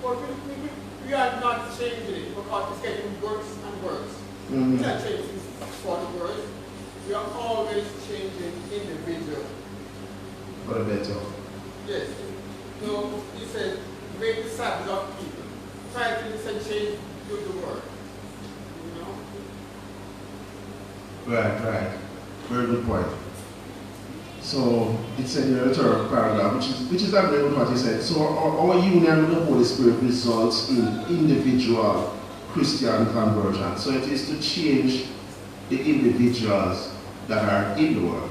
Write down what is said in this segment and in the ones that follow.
But we are not changing it because it's getting worse and worse. We are not changing for the worse. We are always changing individual. For the better. Yes. So he said, break the Sabbath of people. Try to change the world. You know? Right. Very good point. So it said in the third paragraph, which is agree with what he said. So our union with the Holy Spirit results in individual Christian conversion. So it is to change the individuals that are in the world,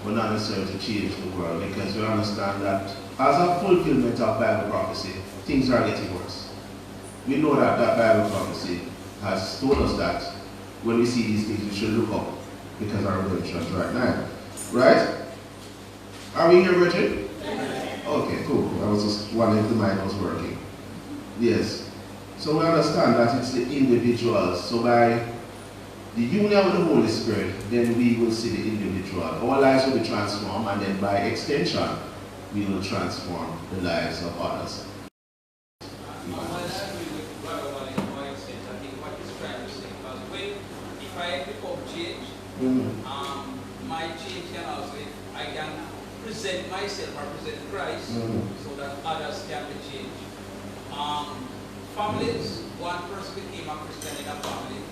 but not necessarily to change the world, because we understand that as a fulfillment of Bible prophecy, things are getting worse. We know that Bible prophecy has told us that when we see these things, we should look up, because our redemption is right now. Right? Are we here, Richard? Okay, cool. I was just wondering if the mind was working. Yes. So we understand that it's the individuals. So by the union with the Holy Spirit, then we will see the individual. Our lives will be transformed, and then by extension, we will transform the lives of others. My change can also, I can present myself or present Christ so that others can be changed. Families, one person became a Christian in a family,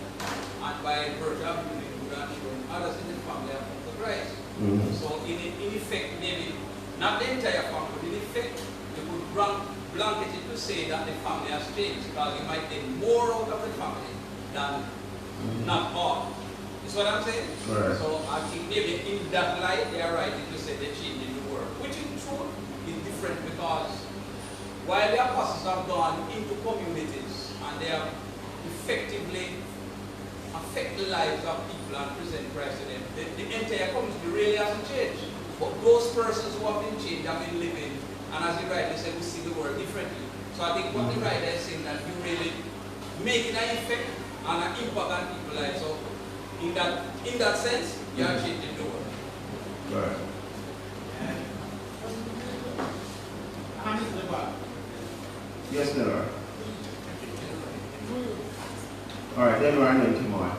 and by virtue of doing good and showing others in the family have come to Christ. So in effect, maybe not the entire family, but in effect, you could blanket it to say that the family has changed, because you might get more out of the family than not all. That's what I'm saying? Right. So I think maybe in that light, they are right to say they're changing the world, which in truth is different, because while the apostles have gone into communities and they have effectively affected the lives of people and present Christ to them, the entire community really hasn't changed. But those persons who have been changed have been living, and as the writer said, we see the world differently. So I think what the writer is saying, that you really making an effect and an impact on people's lives. So in that sense, you are changing the world. Right. Yes, there are. All right, then Ryan and Kim on.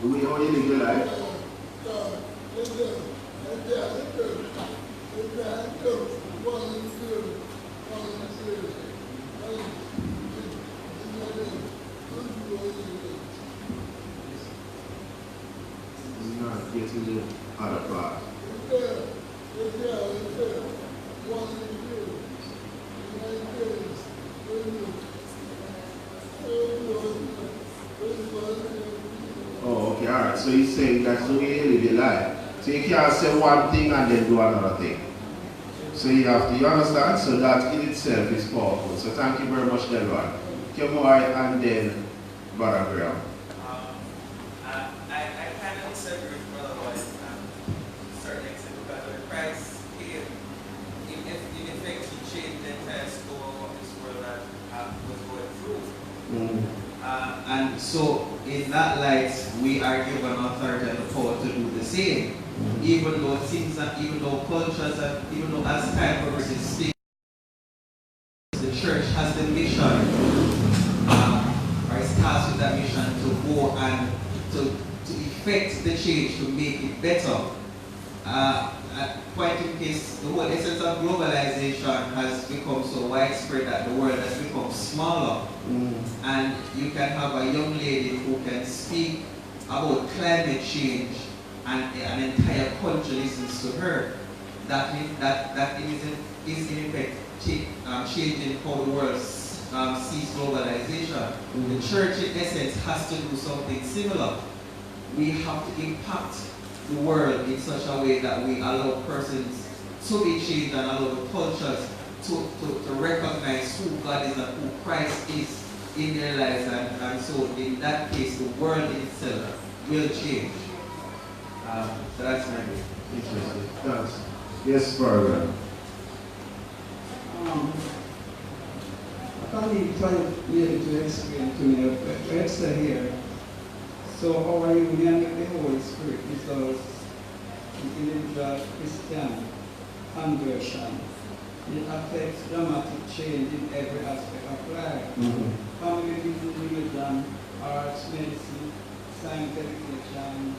Do we only live your life? We're not getting the other part. Oh, okay, all right. So he's saying that's the way you live your life. So you can't say one thing and then do another thing. So you have to, you understand? So that in itself is powerful. So thank you very much, Delron. Kemoy and then Brother Graham. I kind of disagree with Brother Lloyd to a certain extent, because when Christ came, in effect, he changed the entire score of this world that was going through. And so, in that light, we are given authority and the power to do the same. Even though things, even though cultures, even though as time progresses, the church has the mission, or is tasked with that mission to go and to effect the change, to make it better. Point in case, the whole essence of globalization has become so widespread that the world has become smaller. And you can have a young lady who can speak about climate change, and an entire country listens to her. That is in effect changing how the world sees globalization. The church, in essence, has to do something similar. We have to impact the world in such a way that we allow persons to be changed and allow the cultures to recognize who God is and who Christ is in their lives, and so in that case the world itself will change. So that's my view. Interesting. Thanks. Yes, Brother. I can't even try to explain to me Webster here. So our union with the Holy Spirit is affects dramatic change in every aspect of life. Family, business, religion, arts, medicine, science, education.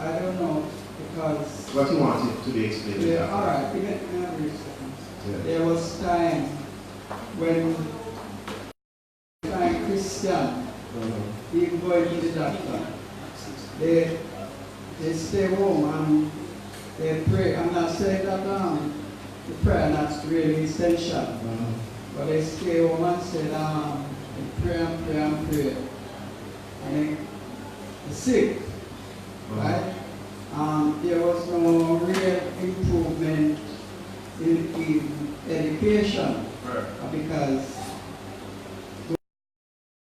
I don't know, because... What you want it to be explained? Yeah, alright, give me a brief second. Yeah. There was time when Christian, even going to the doctor, they stay home and they pray. I'm not saying that the prayer not really essential, but they stay home and say, they pray and pray and pray. And the sick, right? There was no real improvement in education, because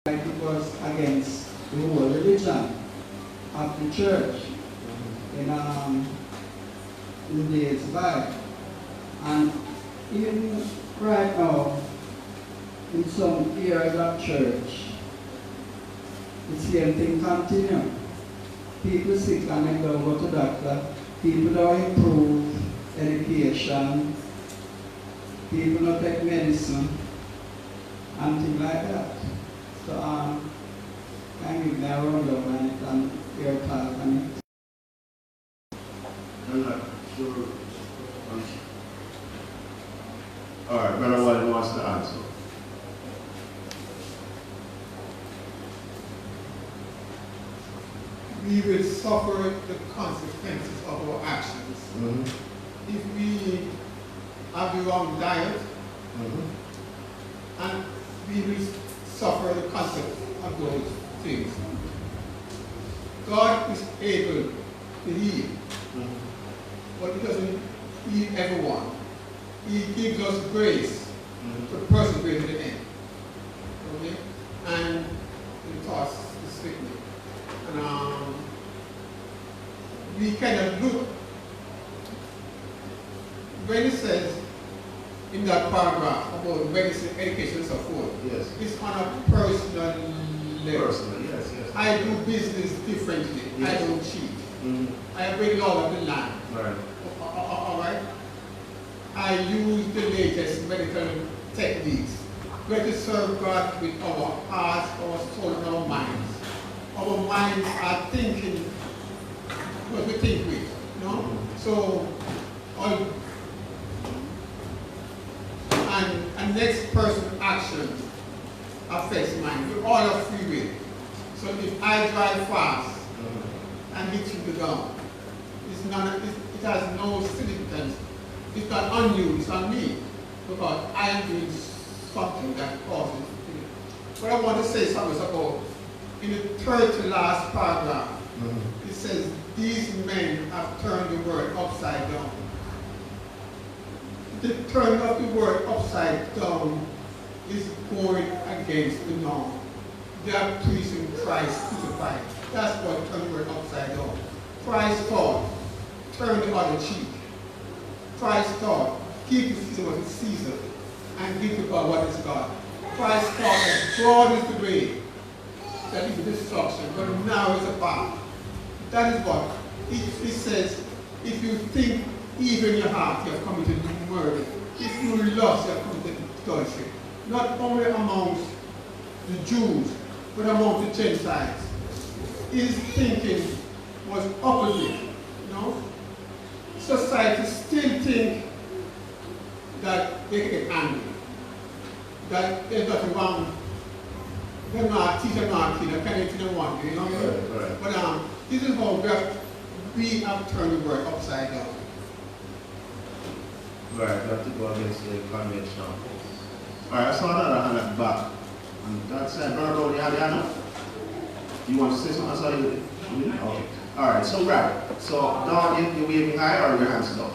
it was against the whole religion of the church in days back. And even right now, in some areas of church, the same thing continues. People sick and they don't go to doctor. People don't improve education. People don't take medicine and things like that. So I give me a rundown and your talk on it. I'm not sure. Alright, Brother Walden wants to answer. We will suffer the consequences of our actions. If we have the wrong diet, and we will suffer the consequences of those things. God is able to heal, but He doesn't heal everyone. He gives us grace to persevere to the end. Okay? And He taught us to speak. And we cannot look, when it says in that paragraph about medicine, education, and so forth, yes, it's on a personal level. Personally, yes, yes. I do business differently. Yes. I don't cheat. I bring law of the land. Right. All right? I use the latest medical techniques. We have to serve God with our hearts, our soul, and our minds. Our minds are thinking what we think with, you know? So, and next person's action affects mine. We all have free will. So if I drive fast and hit you the ground, it has no significance. It's not on you, it's on me. Because I am doing something that causes it. But I want to say something about, in the third to last paragraph, it says, these men have turned the world upside down. The turn of the world upside down is going against the norm. They are preaching Christ crucified. That's what turned the world upside down. Christ taught, turn the other cheek. Christ taught, give to Caesar what is Caesar, and give to God what is God. Christ taught that broad is the way that is destruction, but narrow is the path. That is what it says. If you think evil in your heart, you have committed murder. If you lust, you have committed adultery. Not only amongst the Jews, but among the Gentiles. His thinking was opposite. You know? Society still think that they get angry, that there's nothing wrong. They're not teaching, not kidding, I can't teach them one day, you know what I mean? Right. But this is how we have turned the world upside down. Right, you have to go against the convention. Alright, I saw another hand at the back. And that's it. Brother Rowley, you have your hand up? You want to say something? I saw you. Okay. Alright, so right. So Dawn, you're waving high or your hands is up?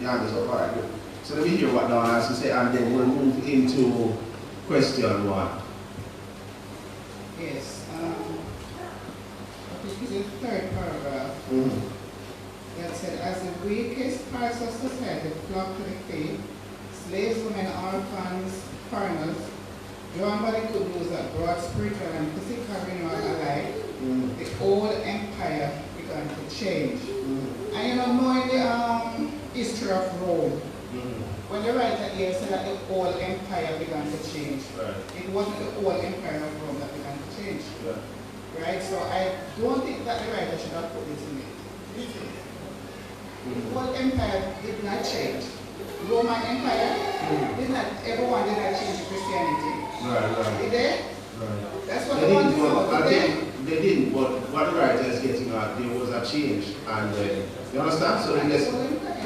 Your hand is up, alright, good. So let me hear what Dawn has to say and then we'll move into question one. Yes. I think it's the third paragraph. That said, as the weakest parts of society flock to the faith, slaves, women, orphans, foreigners, drawn by the good news that brought spiritual and physical renewal alike, the old empire began began to change. And you know, knowing the history of Rome, when the writer here said that the whole empire began to change, it wasn't the whole empire of Rome that began to change. Right? So I don't think that the writer should have put this in it. The whole empire did not change. Roman Empire did not, everyone did not change to Christianity. Did they? That's what they want to know. They didn't, but what the writer is getting at, there was a change. And you understand? So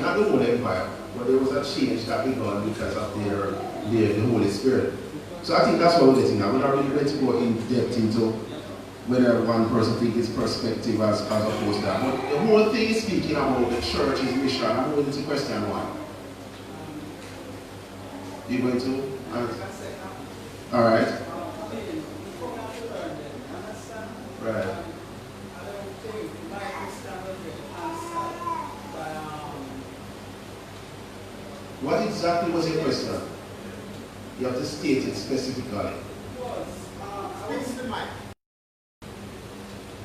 not the whole empire, but there was a change that began because of the Holy Spirit. So I think that's what we're getting at. We're not really going to go in depth into whether one person thinks his perspective as opposed to that. But the whole thing is speaking about the church's mission. I'm going to question one. You going to? All right. Right. What exactly was your question? You have to state it specifically.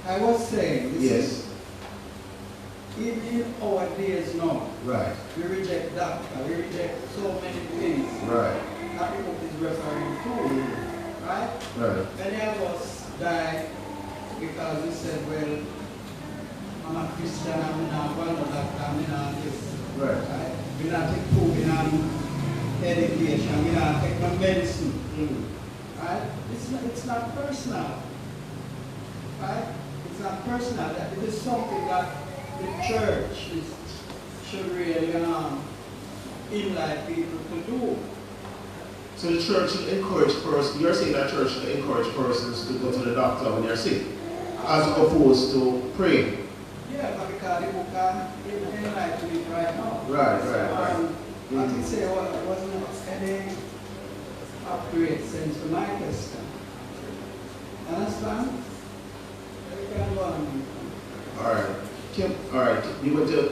I was saying, Yes. even in our days now, Right. we reject doctor, we reject so many things Right. that the book is referring to, right? Right. Many of us die because we said, well, I'm a Christian, I'm not one of that, I'm not this. Right. We not take food, we not medication, we not take no medicine. Right? It's not personal. Right? It's not personal. That it is something that the church should really invite people to do. So the church should encourage persons, you're saying that church should encourage persons to go to the doctor when they're sick, as opposed to pray. Yeah, but because the book enlighten to it right now. Right. I can say wasn't any upgrade sense for my question. Understand? You can go on. Alright. Alright. You want to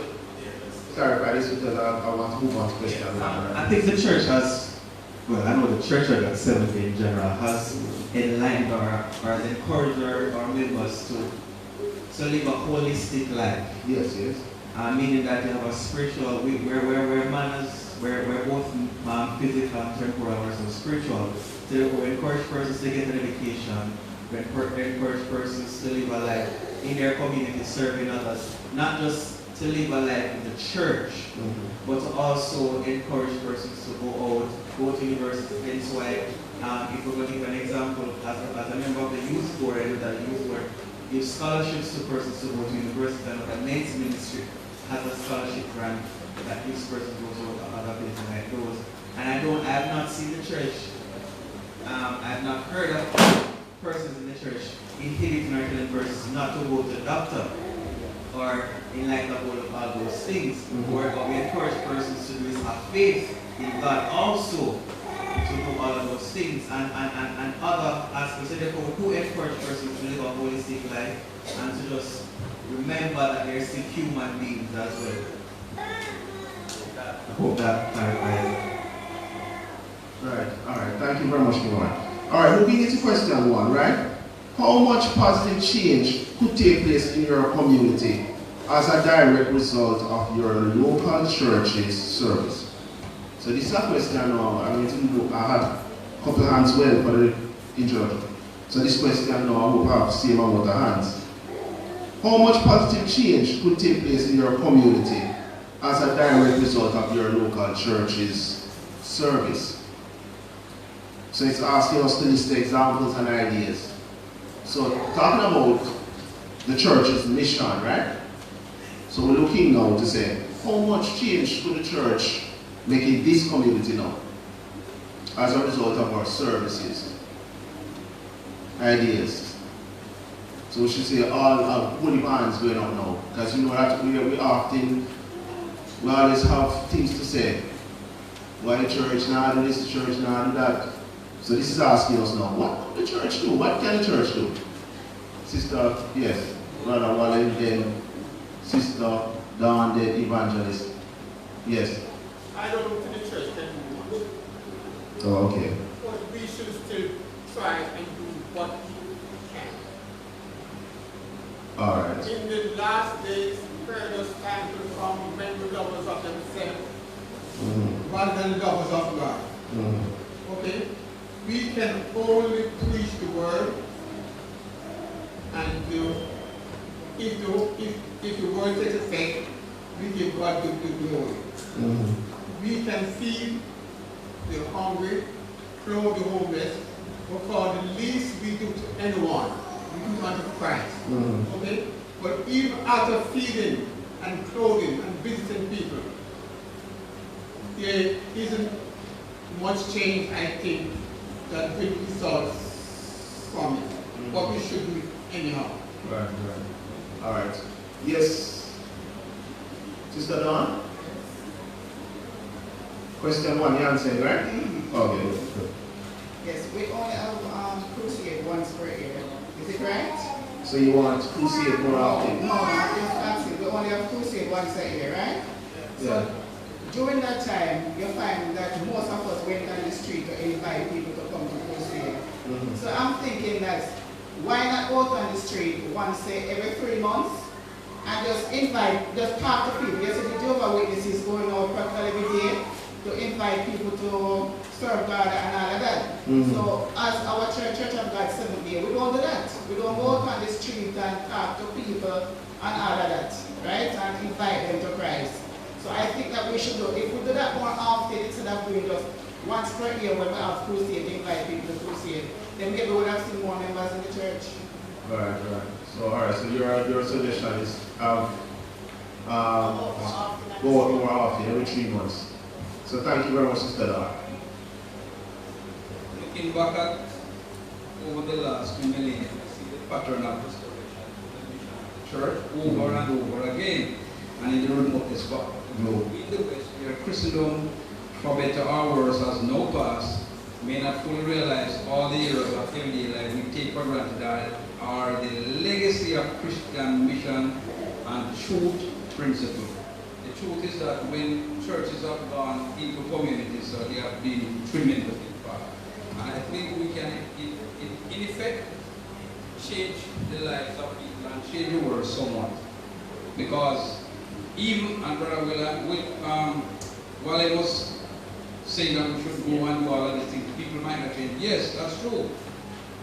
clarify this because I want to move on to question number one. I think the church has, well, I know the church at Seventh Day in general has enlightened or has encouraged our members to live a holistic life. Yes. Meaning that they have a spiritual, where manners, where both physical and temporal are so spiritual. So we encourage persons to get an education, we encourage persons to live a life in their community, serving others, not just to live a life in the church, but to also encourage persons to go out, go to university. Hence why, if we're going to give an example, as a member of the youth board, I do that youth board, give scholarships to persons to go to university, and the men's ministry has a scholarship grant that gives persons go to other places like those. And I have not seen the church, I have not heard of persons in the church inhibiting or telling persons not to go to the doctor or in light of all those things. Where we encourage persons to do is have faith in God also to do all of those things. And other aspects, so therefore we do encourage persons to live a holistic life and to just remember that they're still human beings as well. I hope that clarifies. Right. Alright. Thank you very much, Lord. Alright, moving into question one, right? How much positive change could take place in your community as a direct result of your local church's service? So this is a question now. I'm going to I have a couple of hands well for the introduction. So this question now, I hope I have the same amount of hands. How much positive change could take place in your community as a direct result of your local church's service? So it's asking us to list the examples and ideas. So talking about the church's mission, right? So we're looking now to say, how much change could the church make in this community now as a result of our services? Ideas. So we should say all our holy hands going out now. Because you know that we always have things to say. Why the church now do this, the church now do that. So this is asking us now, what could the church do? What can the church do? Sister, yes, Brother Wallen, then Sister Dawn, the evangelist. Yes. I don't know if the church can do much. Oh, okay. But we should still try and do what we can. All right. In the last days, perilous times will come when the lovers of themselves rather than lovers of God. Okay? We can only preach the word, and if the word takes effect, we give God the glory. We can feed the hungry, clothe the homeless, but for the least we do to anyone, we do unto Christ. Okay? But even after feeding and clothing and visiting people, there isn't much change, I think, that will result from it. But we should do it anyhow. Right. All right. Yes. Sister Dawn? Question 1, you answered, right? Okay, good. Yes, we only have crusade once per year. Is it right? So you want crusade more often? No, I'm just asking. We only have crusade once a year, right? Yeah. So during that time, you find that most of us went on the street to invite people to come to crusade. So I'm thinking that why not go on the street once, say, every 3 months and just talk to people. You see the Jehovah's Witnesses going out practically every day to invite people to serve God and all of that. So as our Church of God Seventh Day, we don't do that. We don't go out on the street and talk to people and all of that, right? And invite them to Christ. So I think that we should do, if we do that more often instead of doing just once per year when we have crusade, invite people to crusade, then maybe we'll have seen more members in the church. Right. So all right. So your suggestion is go out more often, every 3 months. So thank you very much, Sister Dawn. Looking back at over the last 2 millennia, I see the pattern of restoration of the church over and over again, and in the remotest part of the globe. In the West, where Christendom, for better or worse, has no past, may not fully realize all the errors of everyday life we take for granted are the legacy of Christian mission and truth principle. The truth is that when churches have gone into communities, so they have been tremendous impact. And I think we can, in effect, change the lives of people and change the world somewhat. Because even, and Brother while I was saying that we should go and do all of these things, people might not change. Yes, that's true.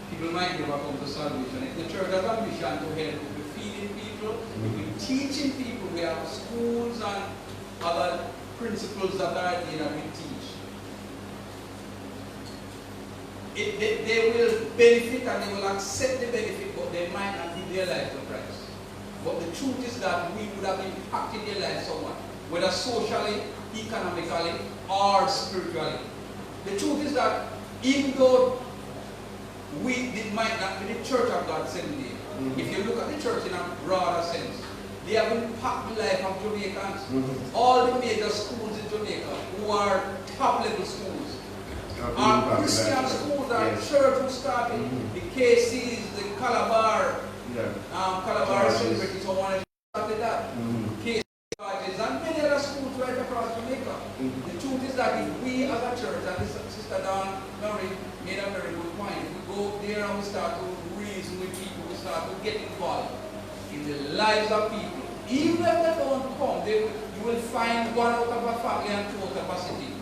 People might never come to salvation. If the church has a mission to help with feeding people, with teaching people, we have schools and other principles that are there that we teach. They will benefit and they will accept the benefit, but they might not give their life to Christ. But the truth is that we would have impacted their life somewhat, whether socially, economically, or spiritually. The truth is that even though might not be the Church of God Seventh Day, if you look at the church in a broader sense, they have impacted the life of Jamaicans. All the major schools in Jamaica, who are top-level schools, are Christian schools, are church who started the KCs, the Calabar, Calabar celebrities, so on, started that. KC colleges, and many other schools right across Jamaica. The truth is that if we as a church, and this Sister Dawn made a very good point, if we go there and we start to reason with people, we start to get involved in the lives of people, even if they don't come, you will find one out of a family and two out of a city.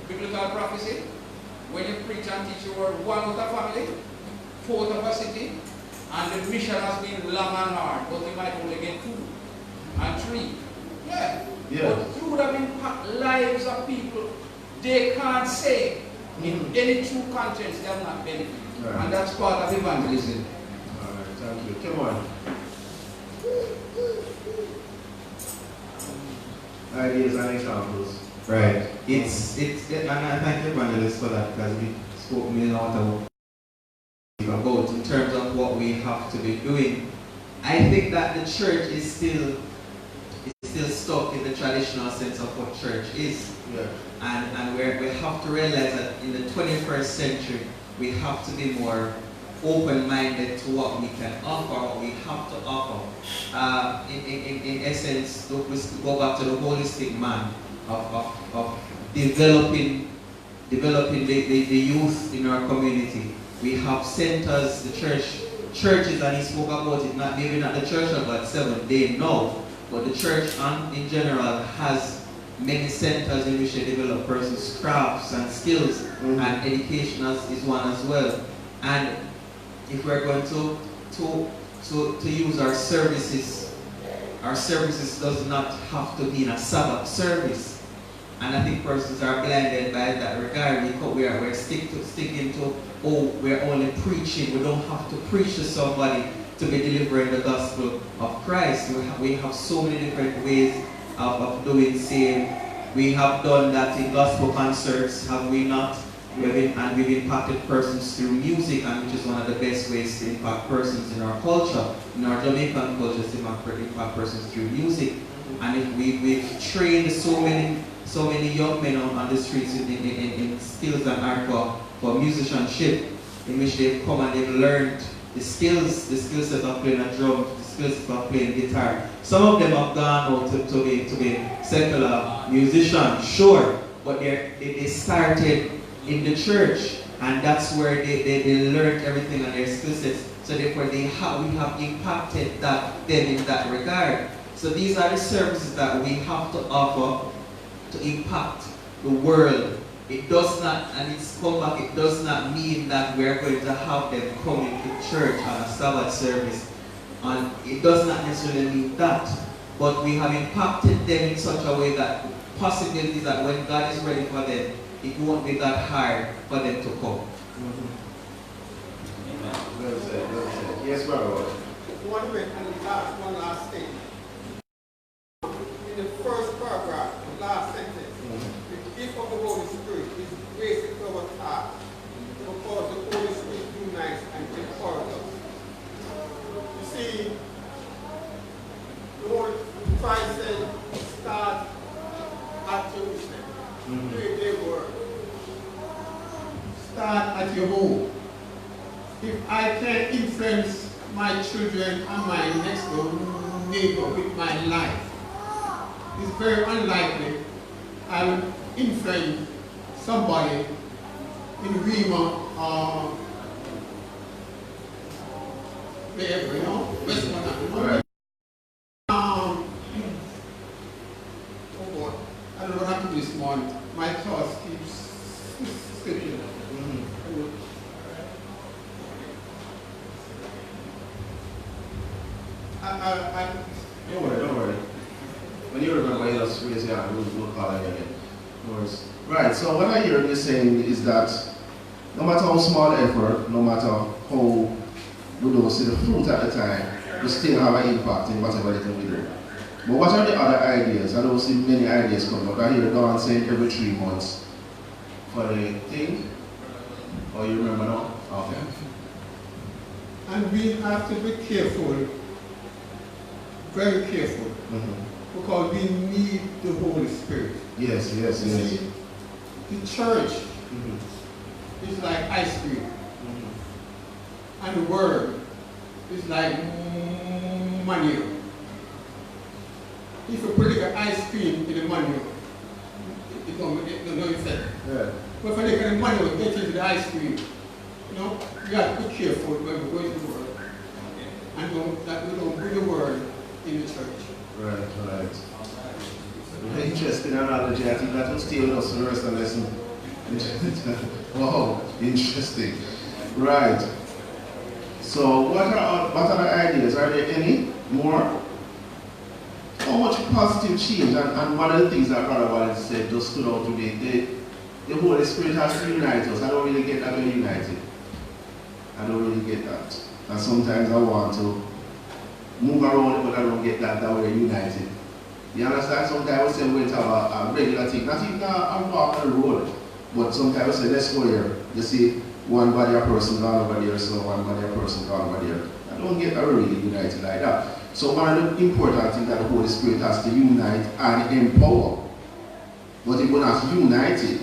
Biblical prophecy, when you preach and teach your word, one out of a family, two out of a city, and the mission has been long and hard, but you might only get 2 and 3. Yeah. But through the impact lives of people, they can't say in any true conscience they are not benefiting. Right. And that's part of evangelism. All right, thank you. Come on. Ideas and examples. Right. And I thank you, evangelist, for that, because we spoke me a lot about in terms of what we have to be doing. I think that the church is still stuck in the traditional sense of what church is. Yeah. And we have to realize that in the 21st century, we have to be more open-minded to what we can offer, what we have to offer. In essence, we go back to the holistic man of developing the youth in our community. We have centers, the church churches, and he spoke about it, maybe not the Church of God 7, they know, but the church in general has many centers in which they develop persons' crafts and skills, and education is one as well. And if we're going to use our services does not have to be in a Sabbath service. And I think persons are blinded by that regard. We're sticking to, we're only preaching. We don't have to preach to somebody to be delivering the gospel of Christ. We have so many different ways of doing same. We have done that in gospel concerts, have we not? We've impacted persons through music, and which is one of the best ways to impact persons in our culture, in our Jamaican culture, to impact persons through music. And if we've trained so many young men on the streets in skills and art for musicianship, in which they've come and they've learned the skill set of playing a drum, the skill set of playing guitar. Some of them have gone out to be secular musicians, sure, but they started in the church, and that's where they learned everything on their skill sets. So therefore we have impacted them in that regard. So these are the services that we have to offer to impact the world. It does not, and it's come back, it does not mean that we're going to have them coming to church on a Sabbath service. And it does not necessarily mean that. But we have impacted them in such a way that possibilities that when God is ready for them, it won't be that hard for them to come. Amen. Well said, well said. Yes, brother. One last thing. In the first paragraph, the last sentence, the gift of the Holy Spirit is grace to our heart, because the Holy Spirit unites and empowers us. You see, the Lord Christ said, start at Jerusalem. Where they were. Start at your home. If I can influence my children and my next door neighbor with my life, it's very unlikely I will influence somebody in Rima or wherever, you know, Westmoreland, you know. Oh boy, I don't know what happened this morning. My thoughts keep slipping. Don't worry. When you remember, you just raise your hand, we'll call it again. No worries. Right, so what I hear you saying is that no matter how small the effort, no matter how we don't see the fruit at the time, we still have an impact in whatever it is we do. But what are the other ideas? I don't see many ideas come up. I hear Dawn saying every 3 months for the thing. Oh, you remember now? Okay. And we have to be careful, very careful, because we need the Holy Spirit. Yes. You see, the church is like ice cream, and the word is like manure. If you put the ice cream in the manure, it don't no effect. Yeah. But if you look at the manure, get into the ice cream, you know, you have to be careful when we go into the word, and that we don't bring the word in the church. Right. Very interesting analogy. I think that will stay with us for the rest of the lesson. Wow, interesting. Right. So what are the ideas? Are there any more? How much positive change? And one of the things that Brother Wallace said just stood out to me. The Holy Spirit has to unite us. I don't really get that we're united. I don't really get that. And sometimes I want to move around, but I don't get that we're united. You understand? Sometimes we say we're going to have a regular thing, not even a walk on the road, but sometimes we say, let's go here. You see, one body a person gone over there, so one body a person gone over there. I don't get that we're really united like that. So one of the important things that the Holy Spirit has to unite and empower. But if we're not united,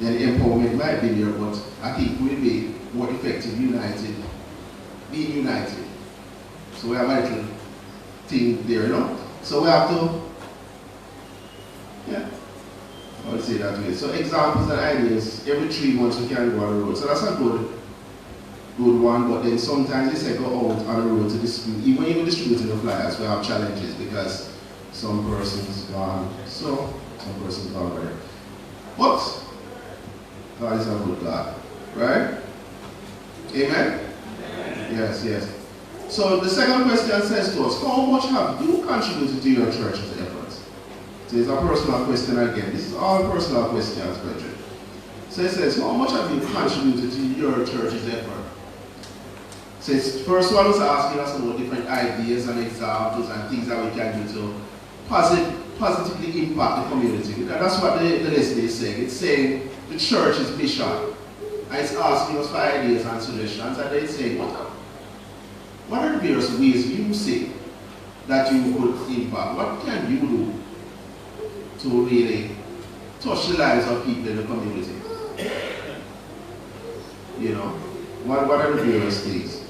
then empowerment might be there, but I think we'll be more effective being united. So we have a little thing there, you know? So we have to, I would say that way. So examples and ideas, every 3 months we can go on the road. So that's a good good one, but then sometimes they say go out on the road to distribute. Even distributing the flyers, we have challenges because some person's gone so, some person's gone there. But God is a good God, right? Amen? Yes, yes. So the second question says to us, how much have you contributed to your church's efforts? So it's a personal question again. This is all personal questions, brethren. So it says, how much have you contributed to your church's effort? So it's, first one was asking us about different ideas and examples and things that we can do to positively impact the community. That's what the lesson is saying. It's saying the church is mission. And it's asking us for ideas and suggestions. And it's saying, what are the various ways you see that you could impact? What can you do to really touch the lives of people in the community? You know, what are the various things?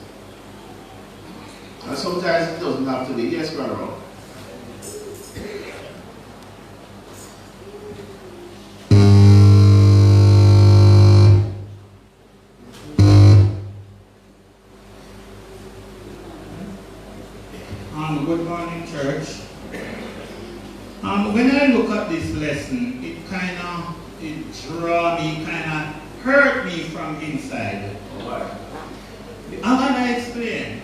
And sometimes it doesn't have to be. Yes, brother Rob. Good morning, church. When I look at this lesson, it draw me, hurt me from inside. I'm gonna explain.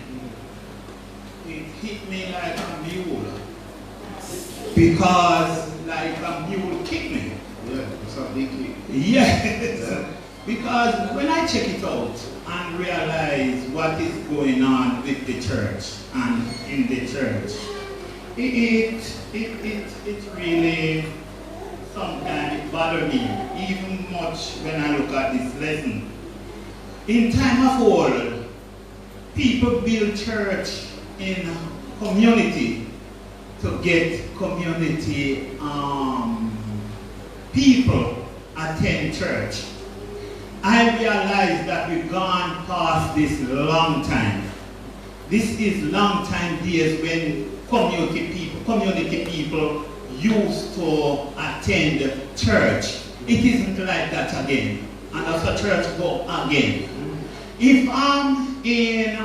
It hit me like a mule, because like a mule kicked me. Yeah, it's a big kick. Yes. Yeah. Because when I check it out and realize what is going on with the church and in the church, it really sometimes it bothers me, even much when I look at this lesson. In time of old, people build church in community to get community people attend church. I realize that we've gone past this long time. This is long time days when community people used to attend church. It isn't like that again. And as a church go again. If I'm in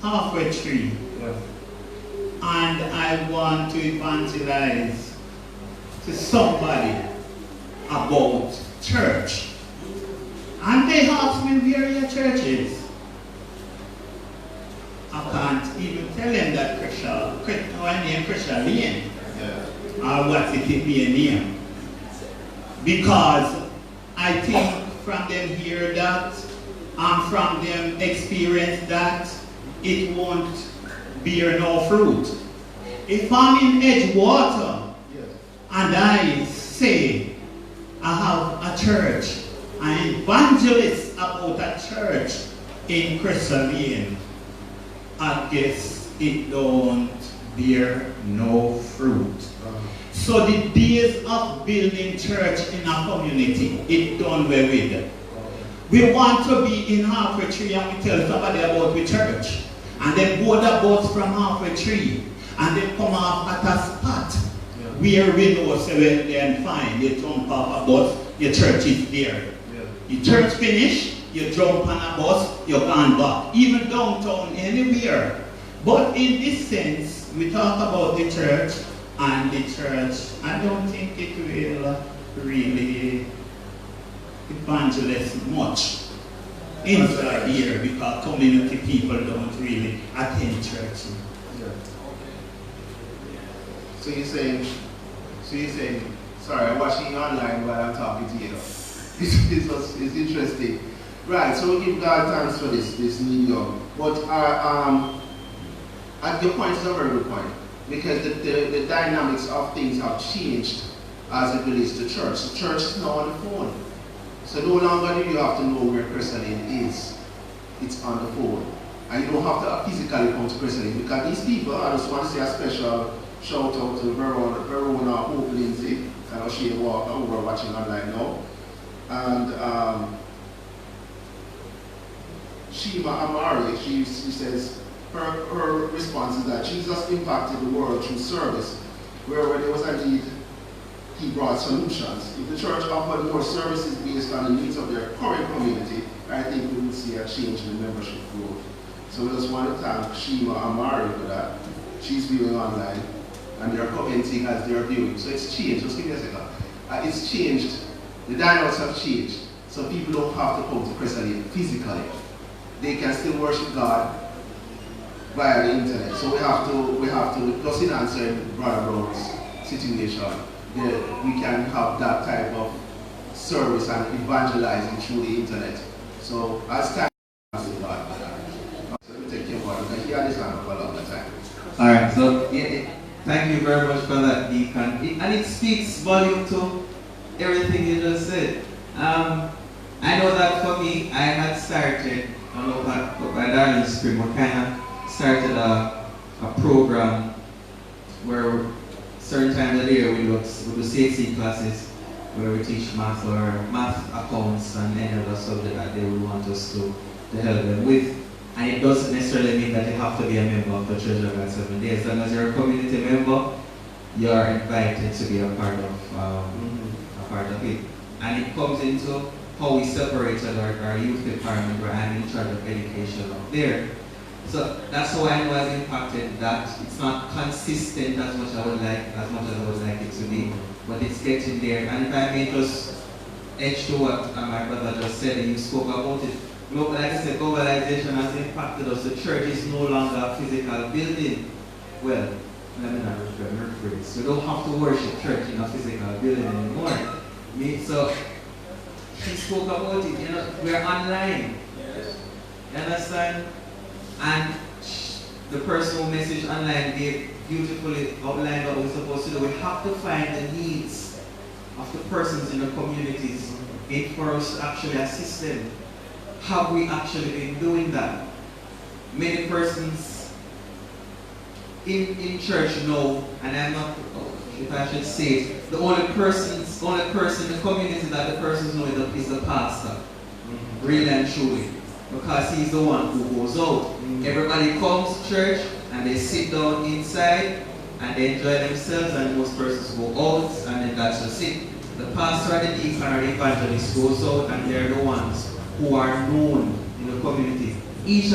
halfway tree and I want to evangelize to somebody about church, and they ask me where your church is, I can't even tell them that I name Christian Lane, or what's it be a name. Because I think from them hear that, and from them experience that, it won't bear no fruit. If I'm in Edgewater, and I say I have a church, an evangelist about a church in Crystal Lane, I guess it don't bear no fruit. So the days of building church in a community, it done away with. We want to be in halfway tree and we tell somebody about the church. And then board the bus from halfway tree and then come off at a spot where we know so well then fine, you jump off a bus, your church is there. Your church finish, you jump on a bus, you're gone back. Even downtown, anywhere. But in this sense, we talk about the church, and the church, I don't think it will really evangelize much inside here, because community people don't really attend church. So you're saying, sorry, I'm watching you online while I'm talking to you. It's interesting. Right, so we give God thanks for this medium. But your point is a very good point, because the dynamics of things have changed as it relates to church. The church is now on the phone. So no longer do you have to know where Crystal Lane is. It's on the phone. And you don't have to physically come to Crystal Lane, because these people, I just want to say a special shout out to Verona Hope Lindsay. I know she walk over watching online now. And Shima Amari, she says her response is that Jesus impacted the world through service, where there was a need, he brought solutions. If the church offered more services based on the needs of their current community, I think we will see a change in membership growth. So we just want to thank Shima Amari for that. She's viewing online, and they're commenting as they're viewing. So it's changed. Just give me a second. It's changed. The dynamics have changed. So people don't have to come to Crescent physically. They can still worship God via the internet. So we have to just in answering Brother Brown's situation, we can have that type of service and evangelizing through the internet. So as time passes by, so we take care of it. He had this hand for a long time. Alright, so thank you very much for that, Deacon. And it speaks volume to everything you just said. I know that for me, I had started, by Darling Spring, we kind of started a program where certain times of the year we do CXC classes where we teach math or math accounts and any other subject that they would want us to help them with. And it doesn't necessarily mean that you have to be a member of the Church of God 7 Days. As long as you're a community member, you are invited to be a part of it. And it comes into how we separated our youth department, where I'm in charge of education up there. So that's how I know I've impacted that. It's not consistent as much as I would like it to be, but it's getting there. And if I may just edge to what my brother just said, and you spoke about it. Like I said, globalization has impacted us. The church is no longer a physical building. Well, let me not rephrase. We don't have to worship church in a physical building anymore. So he spoke about it, we're online. Yes. You understand? And the person who messaged online gave beautifully outlined what we're supposed to do. We have to find the needs of the persons in the communities for us to actually assist them. Have we actually been doing that? Many persons in church know, and I'm not, if I should say it, the only person in the community that the persons know is the pastor, really and truly, because he's the one who goes out. Everybody comes to church and they sit down inside and they enjoy themselves, and most persons go out and then that's just it. The pastor and the deacon or the evangelist goes out and they're the ones who are known in the community. Each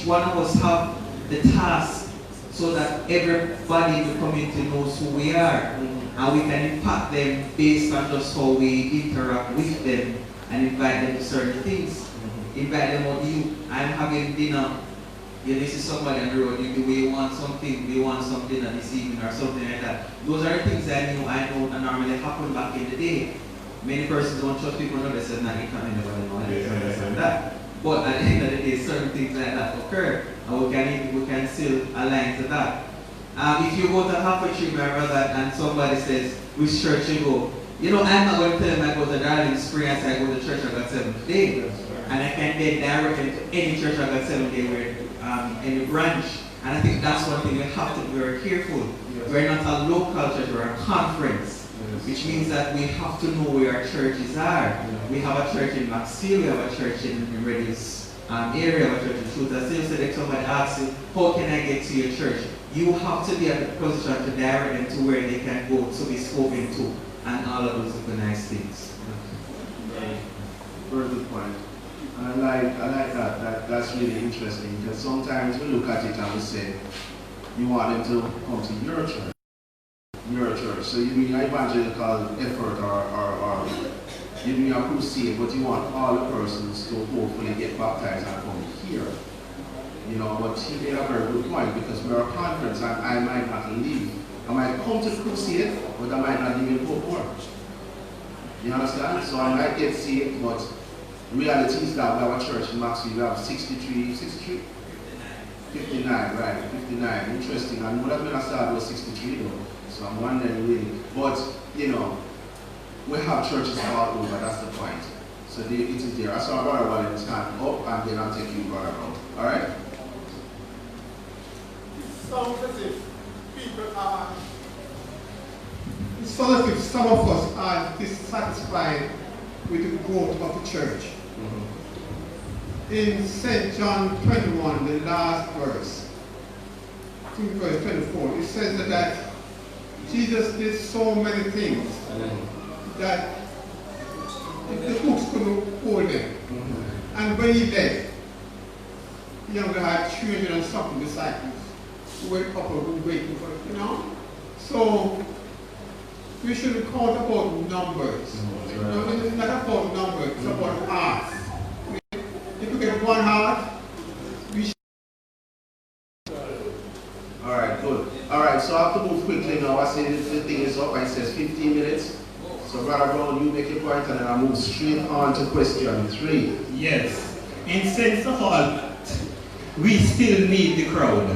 one of us have the task so that everybody in the community knows who we are, and we can impact them based on just how we interact with them and invite them to certain things. Invite them out. I'm having dinner. You see somebody on the road. Do we want something? Do you want some dinner this evening or something like that? Those are the things I know and normally happen back in the day. Many persons don't trust people, they say, nah, you can't anybody know that. But at the end of the day, certain things like that occur, and we can still align to that. If you go to half a tree, my brother, and somebody says, which church you go? I'm not going to tell them I go to Darling Spring and say I go to church I got 7th Day. And I can get directly to any church I got 7th Day where any branch. And I think that's one thing we have to be very careful. We're not a local church, we're a conference. Which means that we have to know where our churches are. We have a church in Maxfield, we have a church in Reddy's area, we have a church in Truth. As you said, if somebody asks you, how can I get to your church? You have to be at the position to direct them to where they can go to be spoken to, and all of those super nice things. Very good point. And I like that. That's really interesting, because sometimes we look at it and we say, you want them to come to your church. So you mean an evangelical effort or you mean a crusade, but you want all the persons to hopefully get baptized and come here. But he made a very good point, because we're a conference and I might not leave. I might come to the crusade, but I might not even go more. You understand? So I might get saved, but the reality is that we have a church in Maxfield, we have 59, right, 59, interesting. I know that when I started was 63 though. So I'm wondering really, but we have churches all over, that's the point. So it is there. I saw Brother Wallen's hand up, and then I'll take you Brother out. Alright? It sounds as if people are, it sounds as if some of us are dissatisfied with the growth of the church. In St. John 21, the last verse, I think verse 24, it says that Jesus did so many things that the books couldn't hold them. And when he left, he only had 300 and something disciples who were up and waiting for it, you know? So we shouldn't count about numbers. You know, it's not about numbers, it's about hearts. If you get one heart, we should. Alright, good. Alright, so I have to move quickly now. I see the thing is up. It says 15 minutes. So Brother Brown, you make your point and then I move straight on to question 3. Yes. In sense of all, we still need the crowd.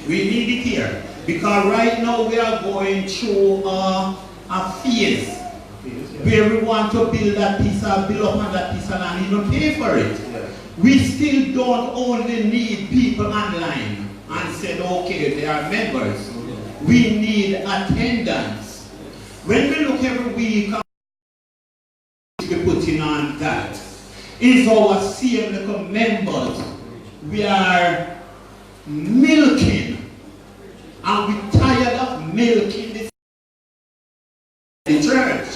We need it here. Because right now we are going through a phase where we want to build that piece of, build up on that piece of land, even pay for it. Yeah. We still don't only need people online and said, okay, they are members. We need attendance. When we look every week, we putting on that is our same little members. We are milking, and we're tired of milking the church.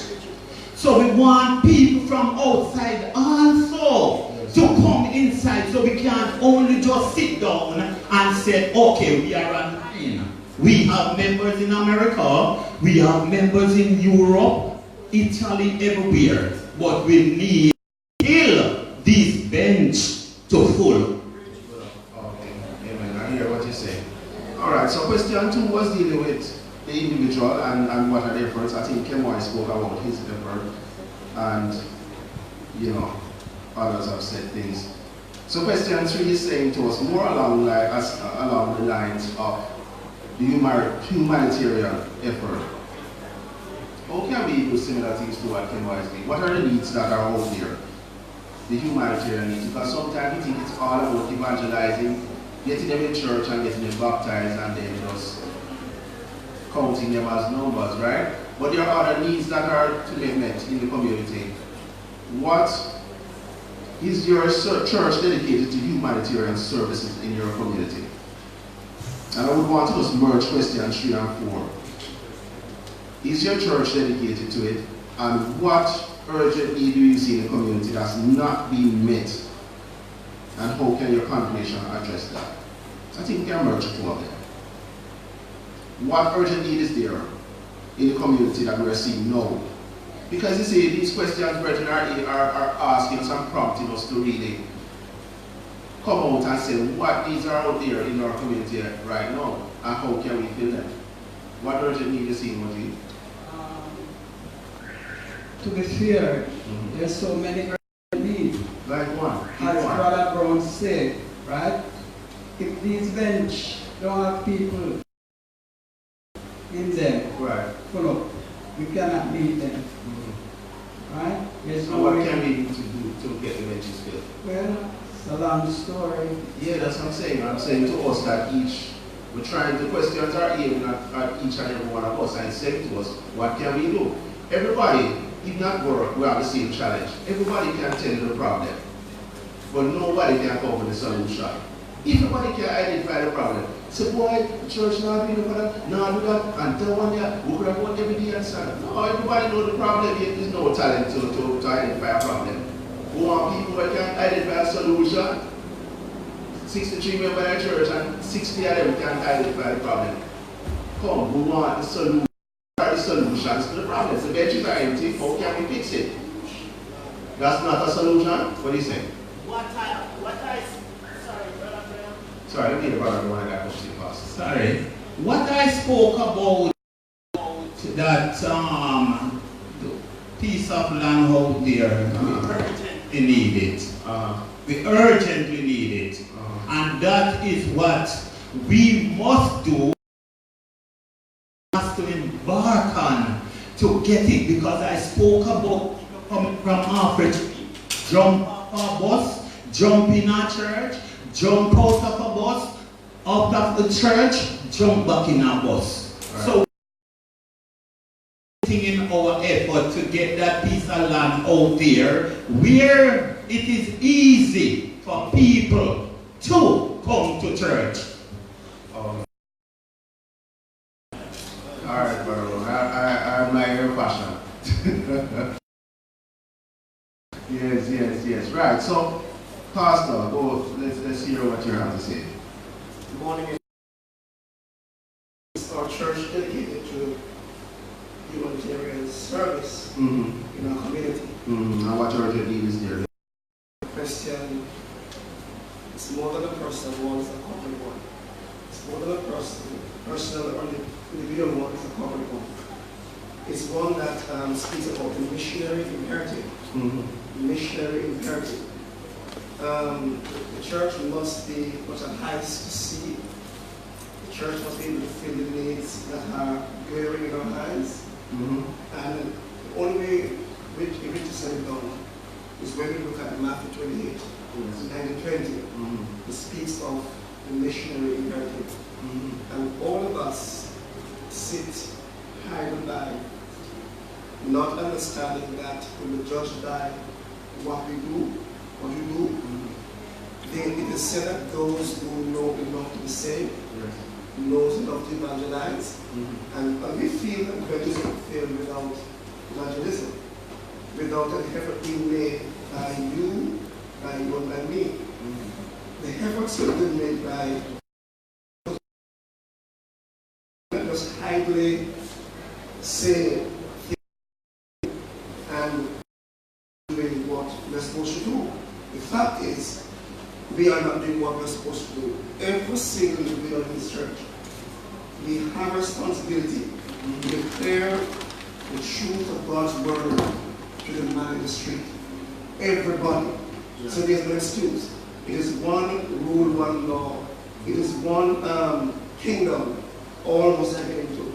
So we want people from outside also to come inside, so we can't only just sit down and say, okay, we are online. We have members in America, we have members in Europe, Italy, everywhere. But we need to fill this bench to full. Okay, amen. I hear what you say. Alright, so question 2 was dealing with the individual and what are the efforts. I think Kemoy spoke about his effort and, you know, others have said things. So question 3 is saying to us more along the lines of the humanitarian effort. How can we do similar things to what Kemoy is doing? What are the needs that are out there? The humanitarian needs, because sometimes we think it's all about evangelizing, getting them in church and getting them baptized and then just counting them as numbers, right? But there are other needs that are to be met in the community. What is your church dedicated to humanitarian services in your community? And I would want to just merge question 3 and 4. Is your church dedicated to it? And what urgent need do you see in the community that's not being met? And how can your congregation address that? I think we can merge the 2 of them. What urgent need is there in the community that we are seeing now? Because you see, these questions, brethren, are asking some prompting us to really come out and say what needs are out there in our community right now and how can we fill them? What urgent need is in what you? To be fair, there's so many urgent needs. Like one. As Brother Brown said, right? If these bench don't have people in them, Right. full up, we cannot meet them. Right? There's So no what way. can we do to get the benches filled? Well, it's a long story. Yeah, that's what I'm saying. I'm saying to us that we're trying to questions are aiming at each and every one of us and saying to us, what can we do? Everybody, if not work, we have the same challenge. Everybody can tell you the problem, but nobody can come up with a solution. Everybody can identify the problem. So boy, the church not doing that, not do that, and that one there, we could have one every day and son. No, everybody knows the problem, yet there's no talent to identify a problem. We want people that can identify a solution. 63 members in the church and 60 of them can identify the problem. Come, we want the solution. What are the solutions to the problems? The benches are empty, how can we fix it? That's not a solution? What do you say? Sorry, let me get brother one I got to fast. Sorry. What I spoke about that the piece of land out there, we urgently need it. We urgently need it. And that is what we must do. To embark on to get it, because I spoke about coming from Africa, jump off a bus, jump in a church, jump out of a bus, out of the church, jump back in a bus. Right. So in our effort to get that piece of land out there where it is easy for people to come to church. Alright, brother, I admire your passion. Yes. Right, so Pastor, go, let's hear what you have to say. Good morning. It's our church dedicated to humanitarian service in our community. And what your need is there? Christian, it's more than a person, one is a corporate one. It's more than a person, personal or individual one is a corporate one. It's one that speaks about the missionary imperative. Missionary imperative. The church must be what a heights to see. The church must be able to fill the needs that are glaring in our eyes. And the only way it reaches it down is when we look at Matthew 28, 19-20. It speaks of the missionary imperative. And all of us sit hiding by, not understanding that we will judge by what we do. Then it is said that those who know enough to be saved, knows enough to evangelize, and we feel that evangelism failed without evangelism, without an effort being made by you and by me. The efforts have been made by let us idly say and doing what we're supposed to do. The fact is, we are not doing what we're supposed to do. Every single individual in this church, we have a responsibility to declare the truth of God's word to the man in the street. Everybody. So there's no excuse. It is one rule, one law. It is one kingdom, all must enter into.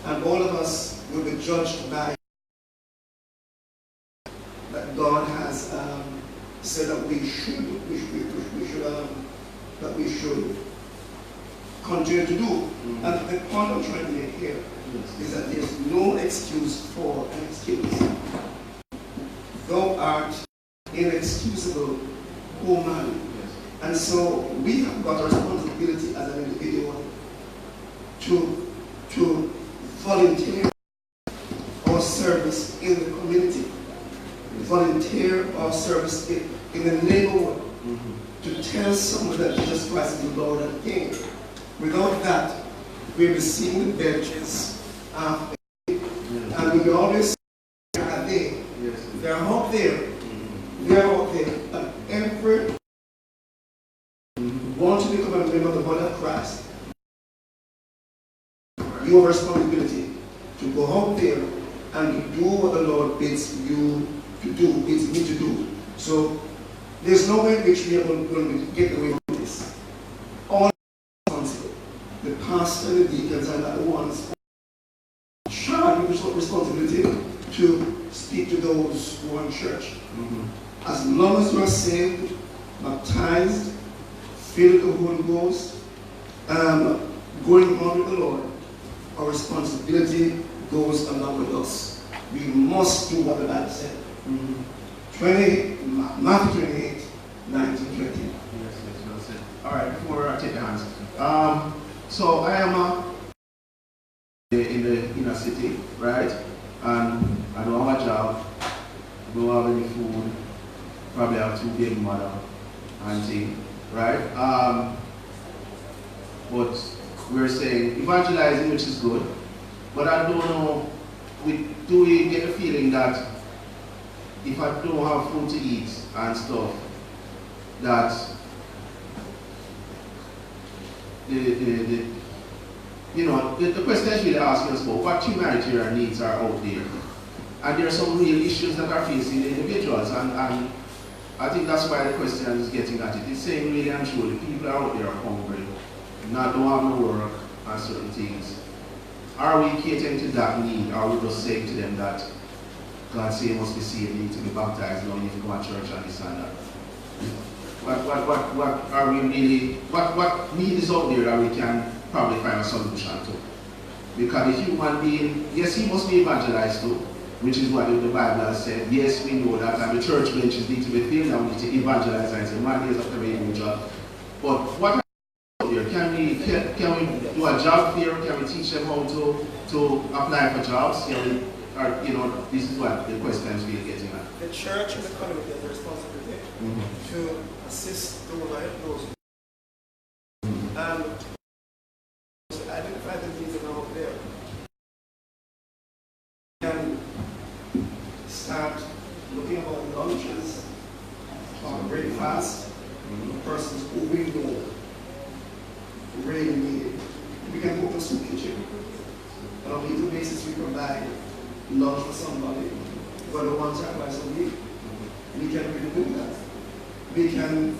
And all of us will be judged by that God has said that we should continue to do. And the point I'm trying to make here is that there's no excuse for an excuse. Thou art inexcusable, O man. And so we have got a responsibility as an individual to volunteer our service in the community, volunteer our service in the neighborhood, to tell someone that Jesus Christ is the Lord and King. Without that, we'll be seeing the benches and we will always say that they're out there, and every want to become a member of the body of Christ, you have a responsibility to go out there and to do what the Lord bids you to do, bids me to do. So there's no way in which we are going to get away from this. All responsible. The pastor, the deacons, and the ones charged with responsibility to speak to those who are in church. As long as you are saved, baptized, filled with the Holy Ghost, going on with the Lord, our responsibility goes along with us. We must do what the Bible said. Matthew 28, 19-20. Yes. All right, before I take the hands. So I am in the inner city, right? And I don't have a job, don't have any food, probably have 2 baby mother and thing, right? But we're saying evangelizing, which is good, but I don't know, do we get the feeling that if I don't have food to eat and stuff, that the question is really asking us about what humanitarian needs are out there. And there are some real issues that are facing the individuals, and I think that's why the question is getting at it. It's saying really and truly, people are out there hungry, don't have no work and certain things. Are we catering to that need? Are we just saying to them that God say you must be saved, you need to be baptized, you need to go to church and this and that? What are we really, what need is out there that we can probably find a solution to? Because the human being, yes, he must be evangelized too, which is what the Bible has said. Yes, we know that, and the church benches need to be filled, and we need to evangelize, and it's the mandates of every individual. But what out there? Can we do a job fair? Can we teach them how to apply for jobs? this is what the questions we're getting at. The church and the community have the responsibility to assist those who help those. And to identify the needs that are out there. And start looking about lunches or breakfast, persons who we know really need it. We can go to soup kitchen. On a weekly basis, we provide lunch for somebody, but the ones that twice a week, we can really do that. We can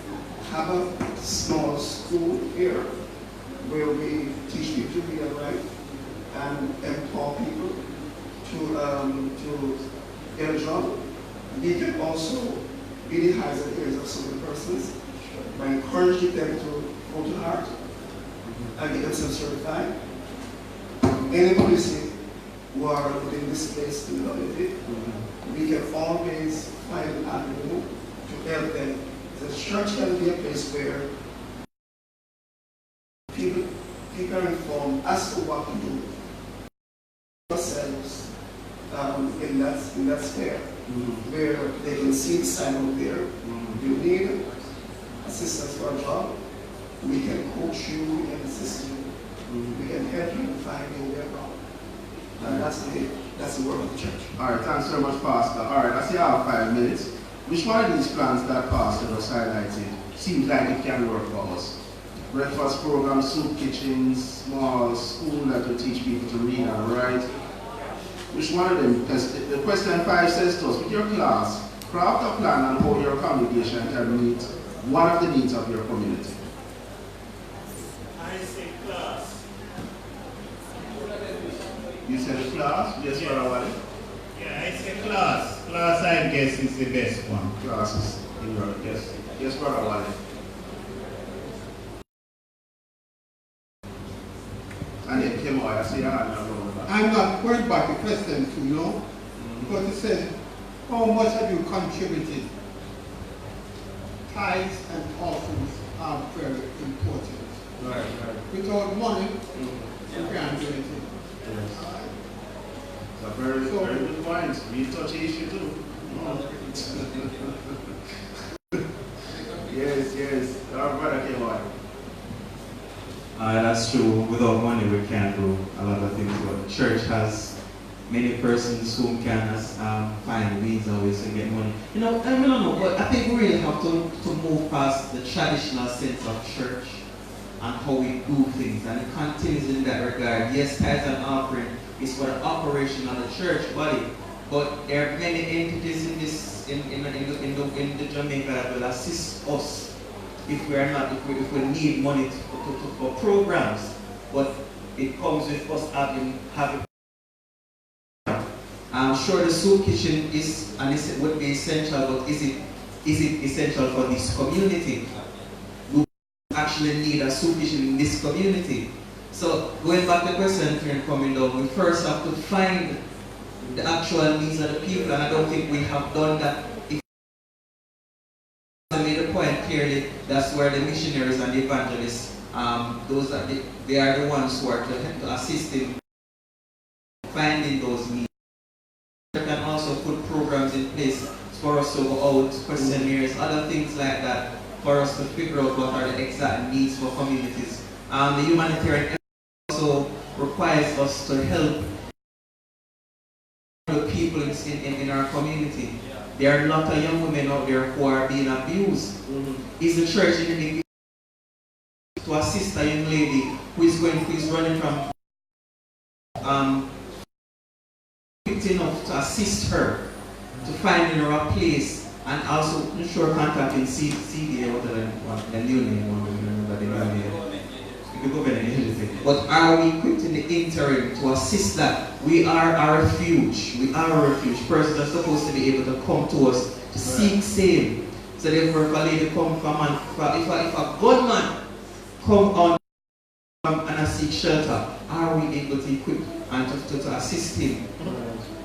have a small school here where we teach people to read and write and empower people to get a job. We can also be the eyes and ears of some of the persons by encouraging them to go to heart and get themselves certified. Any policy who are within this place in the community, we can always find an avenue to help them. The church can be a place where people are informed as to what to do themselves in that sphere, where they can see the sign out there. You need assistance for a job, we can coach you, we can assist you, we can help you find your way around. And that's the work of the church. All right, thanks very much, Pastor. All right, I see I have 5 minutes. Which one of these plans that Pastor was highlighted seems like it can work for us? Breakfast programs, soup kitchens, small school that will teach people to read and write. Which one of them? Because the question 5 says to us, with your class, craft a plan on how your congregation can meet one of the needs of your community. I say class. You said class? Yes, Yeah. Brother Wally? Yeah, I say class. Class, I guess, is the best one. Classes in your yes. Yes, Brother Wally. And then came out, I see your hand now. I'm not going back to question 2, no? Because it says, how much have you contributed? Tithes and offerings are very important. Right. Without money, you can't do anything. Yes. It's a very good point. We touch the issue too. Yes. Our brother came out. That's true. Without money, we can't do a lot of things. But the church has many persons who can find means and ways to get money. I don't know, but I think we really have to move past the traditional sense of church and how we do things, and it continues in that regard. Yes, tithes and offering is for the operation of the church body, but there are many entities in this in the Jamaica that will assist us if we need money for programs. But it comes with us having. I'm sure the soup kitchen would be essential, but is it essential for this community? Actually need a soup kitchen in this community. So going back to the question here coming down, we first have to find the actual needs of the people, and I don't think we have done that. If I made a point clearly, that's where the missionaries and the evangelists, they are the ones who are to assist in finding those needs. We can also put programs in place for us to go out, questionnaires, other things like that, for us to figure out what are the exact needs for communities. The humanitarian also requires us to help the people in our community. There are a lot of young women out there who are being abused. Is the church in the to assist a young lady who is running from enough to assist her to find her a place, and also ensure contact in CDA, what the new name, the government agency. But are we equipped in the interim to assist that? We are a refuge. We are a refuge. Persons are supposed to be able to come to us to seek save. So therefore, if a lady come from if a gunman come on and seek shelter, are we able to equip and to assist him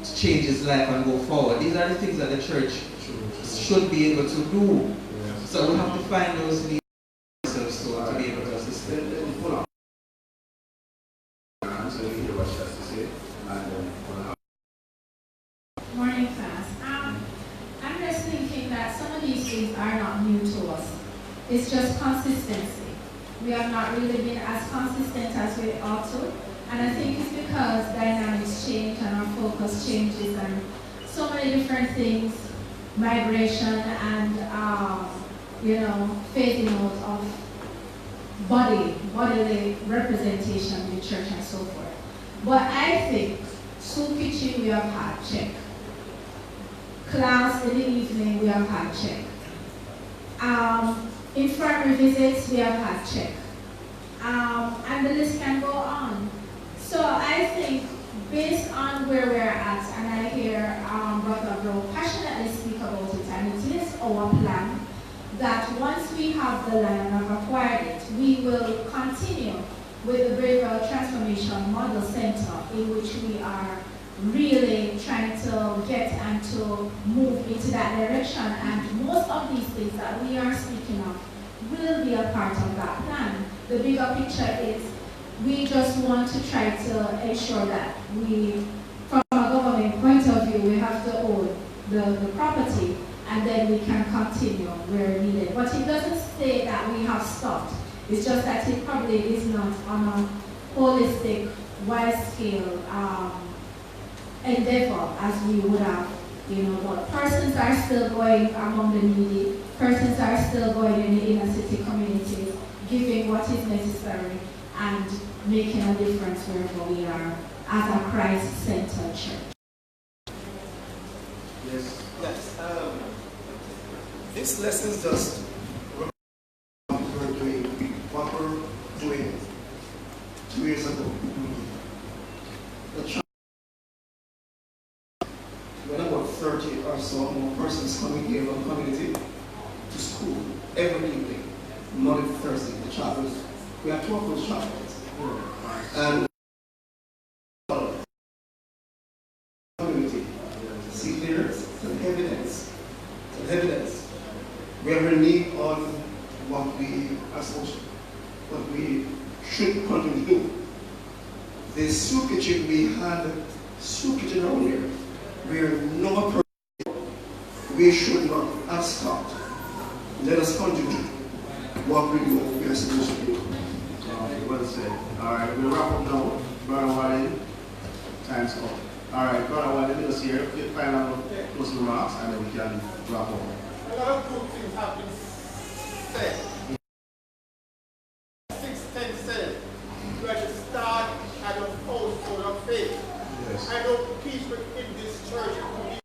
to change his life and go forward? These are the things that the church should be able to do. So we have to find those needs to be able to assist them. It's just consistency. We have not really been as consistent as we ought to. And I think it's because dynamics change and our focus changes and so many different things, migration and, phasing out of bodily representation in the church and so forth. But I think school kitchen we have had, check. Class in the evening we have had, check. Infirmary visits we have had, check. And the list can go on. So I think based on where we're at, and I hear Brother Bro passionately speak about it, and it is our plan that once we have the land and have acquired it, we will continue with the Behavioral Transformation Model Center, in which we are really trying to get and to move into that direction. And most of these things that we are speaking of will be a part of that plan. The bigger picture is we just want to try to ensure that we, from a government point of view, we have to own the property, and then we can continue where needed. But it doesn't say that we have stopped. It's just that it probably is not on a holistic, wide-scale endeavor as we would have, but persons are still going among the needy, persons are still going in the inner city communities, giving what is necessary and making a difference wherever we are as a Christ-centered church. Yes. This lesson is just what we're doing 2 years ago. When about 30 or so more persons coming here from the community to school every evening, Monday to Thursday, the chapels. We have 12 those chapels. And community, see there, some evidence. We have a need on what we are supposed to, what we should continue to do. The soup kitchen, we had soup kitchen around here, where no person, we should not have stopped. Let us continue what we are supposed to do. Well said. All right, we'll wrap up now. Brother Wallen, time's up. All right, Brother Wallen, let us hear final closing remarks, and then we can wrap up. A lot of good things have been said. 6:10 said, we are to start at a household of faith. Yes. I know people in this church and community,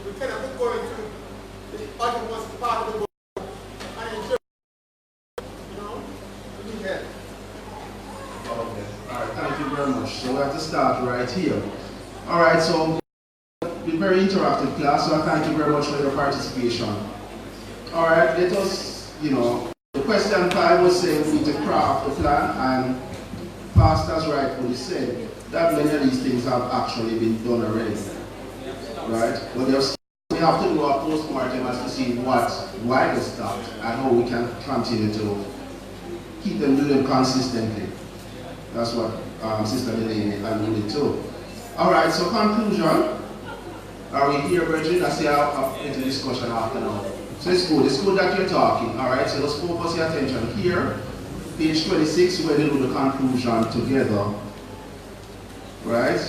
we cannot be going to the uttermost part of the world and enjoy, we need help. Okay. All right, thank you very much. So we have to start right here. All right, so it's a very interactive class, so I thank you very much for your participation. All right, let us, the question 5 was saying we need to craft the plan, and Pastor's rightfully said that many of these things have actually been done already, right? But we have to do a post-mortem as to see why they stopped and how we can continue to keep them doing consistently. That's what Sister Lennon alluded to. All right, so conclusion. Are we here, brethren? I see I'll into discussion after now. So it's good that you're talking. All right, so let's focus your attention here. Page 26, we're going to do the conclusion together. Right?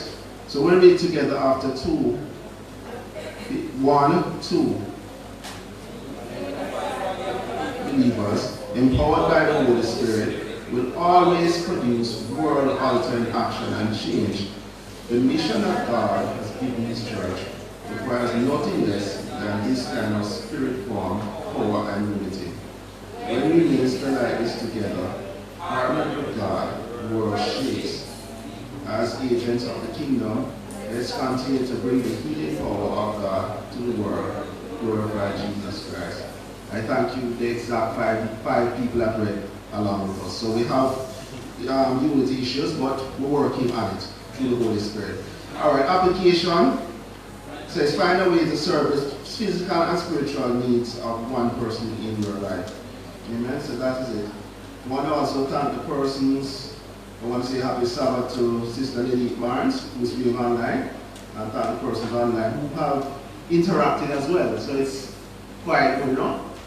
So we'll read together after 2. 1, 2. Believers, empowered by the Holy Spirit, will always produce world-altering action and change. The mission that God has given His church requires nothing less than this kind of spirit form, power, and unity. When we minister like this together, partnered with God, the world shakes. As agents of the kingdom, let's continue to bring the healing power of God to the world. Glorify Jesus Christ. I thank you, the exact five people that read along with us. So we have unity issues, but we're working on it through the Holy Spirit. All right, application says find a way to serve the physical and spiritual needs of one person in your life. Amen. So that is it. I want to also thank the persons. I want to say happy Sabbath to Sister Lily Barnes, who's viewing online, and thank the persons online who have interacted as well. So it's quite good,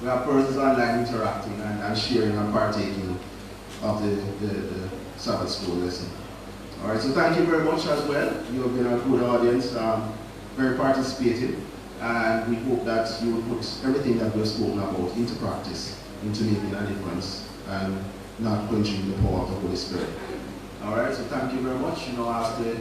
We have persons online interacting and sharing and partaking of the Sabbath school lesson. Alright, so thank you very much as well. You have been a good audience, very participative, and we hope that you will put everything that we have spoken about into practice, into making a difference, and not quenching the power of the Holy Spirit. Alright, so thank you very much. Ask the